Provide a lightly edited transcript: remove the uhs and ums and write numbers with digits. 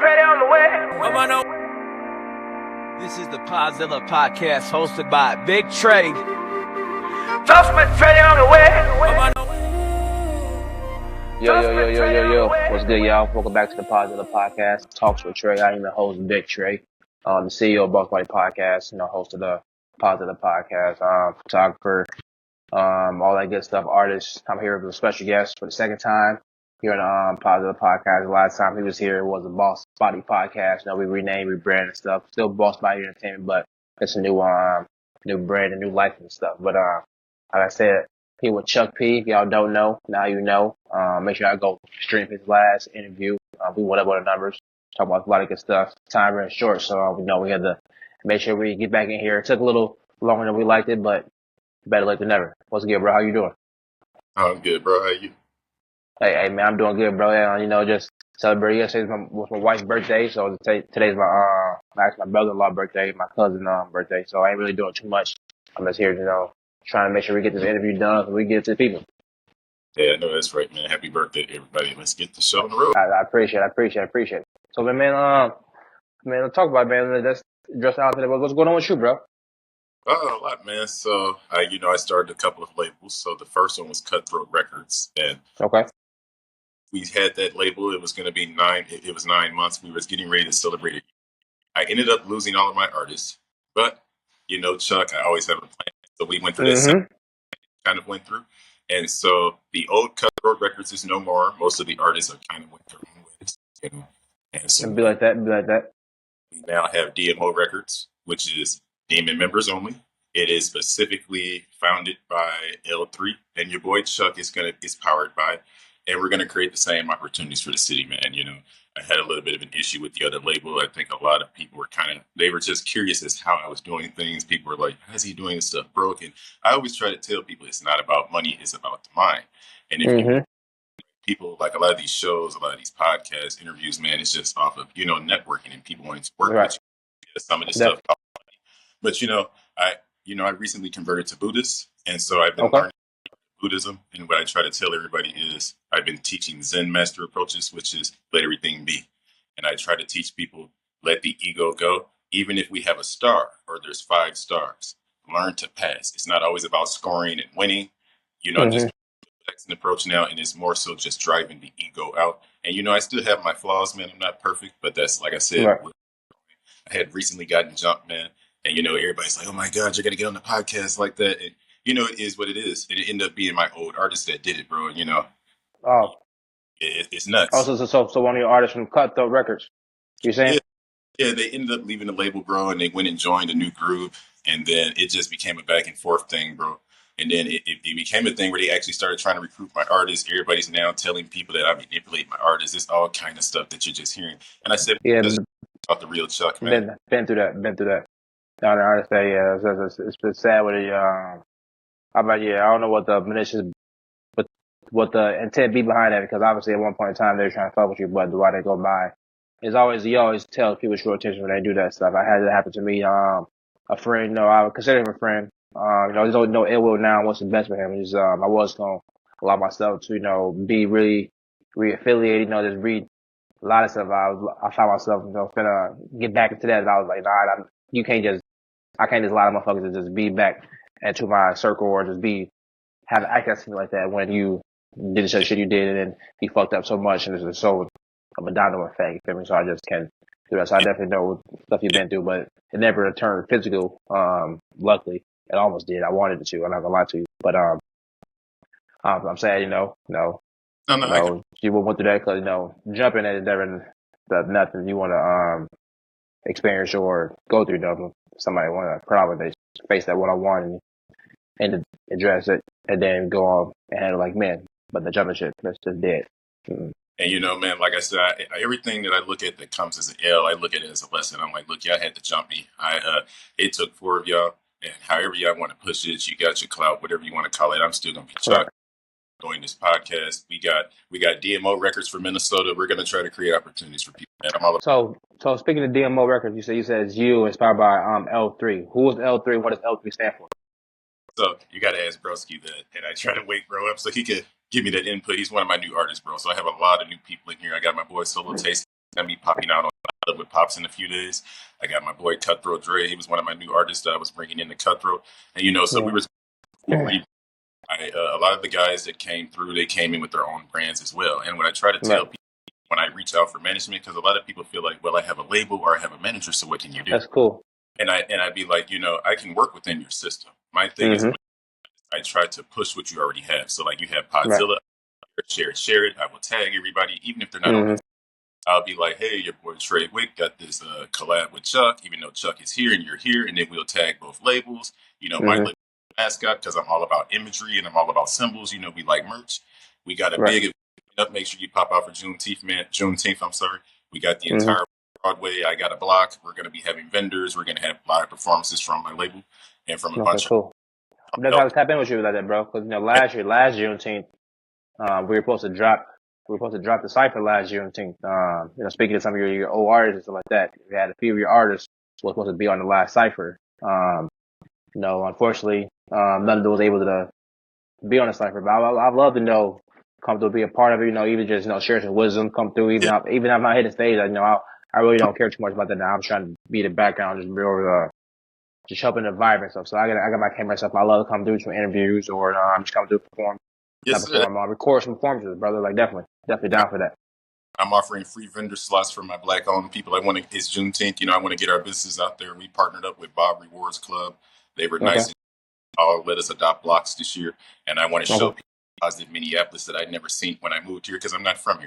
Ready on the way. This is the Podzilla podcast hosted by Big Trey. Toastman ready on the way. Yo. What's good, y'all? Welcome back to the Podzilla podcast. Talks with Trey. I am the host, Big Trey. The CEO of Boss Body Podcast, host of the Podzilla podcast, photographer, all that good stuff, artist. I'm here with a special guest for the second time here on the Podzilla podcast. The last time he was here was the Boss Body Podcast. We renamed, rebranded and stuff. Still Boss Body Entertainment, but it's a new brand, a new life and stuff. But like I said, here with Chuck P. If y'all don't know, now you know. Make sure y'all go stream his last interview. We went up on the numbers, talk about a lot of good stuff. Time ran short, so we had to make sure we get back in here. It took a little longer than we liked it, but better late than never. What's good, bro? How you doing? I'm good, bro. How you? Hey, man, I'm doing good, bro. Just celebrating yesterday was my wife's birthday, so today's my brother-in-law birthday, my cousin birthday. So I ain't really doing too much. I'm just here, trying to make sure we get this interview done so we get it to the people. Yeah, no, that's right, man. Happy birthday, everybody. Let's get the show on the road. I appreciate it. So, man, let's talk about it, man. Let's address out today. What's going on with you, bro? A lot, man. So, I started a couple of labels. So, the first one was Cutthroat Records. And okay, we had that label. It was going to be 9 months. We was getting ready to celebrate it. I ended up losing all of my artists. But, Chuck, I always have a plan. So, we went through this, kind of went through. And so, the old Cutthroat Records is no more. Most of the artists are kind of went their own ways, And so, be like that. We now have DMO Records, which is Demon members only. It is specifically founded by L3, and your boy Chuck is powered by, and we're gonna create the same opportunities for the city, man. I had a little bit of an issue with the other label. I think a lot of people were they were just curious as how I was doing things. People were like, "How's he doing this stuff broken?" I always try to tell people it's not about money; it's about the mind. And if people like a lot of these shows, a lot of these podcasts, interviews, man, it's just off of networking and people wanting to work with you. Some of this stuff. But I recently converted to Buddhist, and so I've been learning Buddhism. And what I try to tell everybody is I've been teaching Zen master approaches, which is let everything be. And I try to teach people let the ego go, even if we have a star or there's 5 stars. Learn to pass. It's not always about scoring and winning. Just an approach now, and it's more so just driving the ego out. And I still have my flaws, man. I'm not perfect, but that's like I said. Right. I had recently gotten jumped, man. And, everybody's like, oh, my God, you're going to get on the podcast like that. And, it is what it is. And it ended up being my old artist that did it, bro. Oh. It's nuts. Oh, so one of your artists from Cutthroat Records, you saying? Yeah, they ended up leaving the label, bro, and they went and joined a new group. And then it just became a back and forth thing, bro. And then it became a thing where they actually started trying to recruit my artists. Everybody's now telling people that I manipulate my artists. It's all kind of stuff that you're just hearing. And I said, yeah, about the real Chuck, man. Been through that. I understand. Yeah, it's been sad with it. I don't know what the malicious, but what the intent be behind that, because obviously at one point in time they're trying to fuck with you, but why they go by is you always tell people short attention when they do that stuff. I had it happen to me. A friend, I would consider him a friend. There's no ill will now. What's the best for him? I was gonna allow myself to, be really re-affiliated. Just read a lot of stuff. I found myself, finna get back into that, and I was like, nah, I can't just allow motherfuckers to just be back into my circle or just have an access like that when you did the shit you did and then be fucked up so much, and it's just so of a domino effect. You feel me? So I just can't do that. So I definitely know stuff you've been through, but it never turned physical. Luckily, it almost did. I wanted it to. I'm not gonna lie to you, but I'm sad. You went through that because jumping at it never nothing you want to experience or go through. Somebody want to probably face that one-on-one and address it, and then go on and handle like men. But the jumping shit, that's just dead. And man, like I said, everything that I look at that comes as an L, I look at it as a lesson. I'm like, look, y'all had to jump me. It took 4 of y'all, and however y'all want to push it, you got your clout, whatever you want to call it. I'm still gonna be Chuck. Doing this podcast, we got DMO Records for Minnesota. We're gonna try to create opportunities for people. And I'm all so speaking of DMO Records, you said it's you inspired by L3. Who is L3? What does L3 stand for? So you got to ask Broski that, and I try to wake bro up so he could give me that input. He's one of my new artists, bro. So I have a lot of new people in here. I got my boy Solo Taste gonna be popping out on with Pops in a few days. I got my boy Cutthroat Dre. He was one of my new artists that I was bringing in the Cutthroat, and so we were. A lot of the guys that came through, they came in with their own brands as well. And what I try to tell people when I reach out for management, because a lot of people feel like, well, I have a label or I have a manager, so what can you do? That's cool. And I'd be like, I can work within your system. My thing is, I try to push what you already have. So like you have Podzilla, share it. I will tag everybody, even if they're not on it. I'll be like, hey, your boy Trey Wick got this collab with Chuck, even though Chuck is here and you're here, and then we'll tag both labels. My label mascot, because I'm all about imagery and I'm all about symbols. We like merch. We got a big event up. Make sure you pop out for Juneteenth, man. Juneteenth, I'm sorry. We got the entire Broadway. I got a block. We're going to be having vendors. We're going to have live performances from my label and from a bunch of. I'm just trying to tap in with you like that, bro. Because last Juneteenth, we were supposed to drop the cipher last Juneteenth. Speaking to some of your old artists and stuff like that, we had a few of your artists was supposed to be on the last cipher. Unfortunately, none of them was able to be on the cipher. But I'd love to come through, be a part of it. Even just share some wisdom, come through. Even if I'm not hitting stage, I really don't care too much about that now. I'm trying to be the background, just be over just helping the vibe and stuff. So I got my camera stuff. I love to come through some interviews or just come through perform. Record some performances, brother. Like definitely down for that. I'm offering free vendor slots for my Black-owned people. It's Juneteenth. I want to get our business out there. We partnered up with Bob Rewards Club. They were nice and all let us adopt blocks this year. And I want to show people positive Minneapolis that I'd never seen when I moved here because I'm not from here.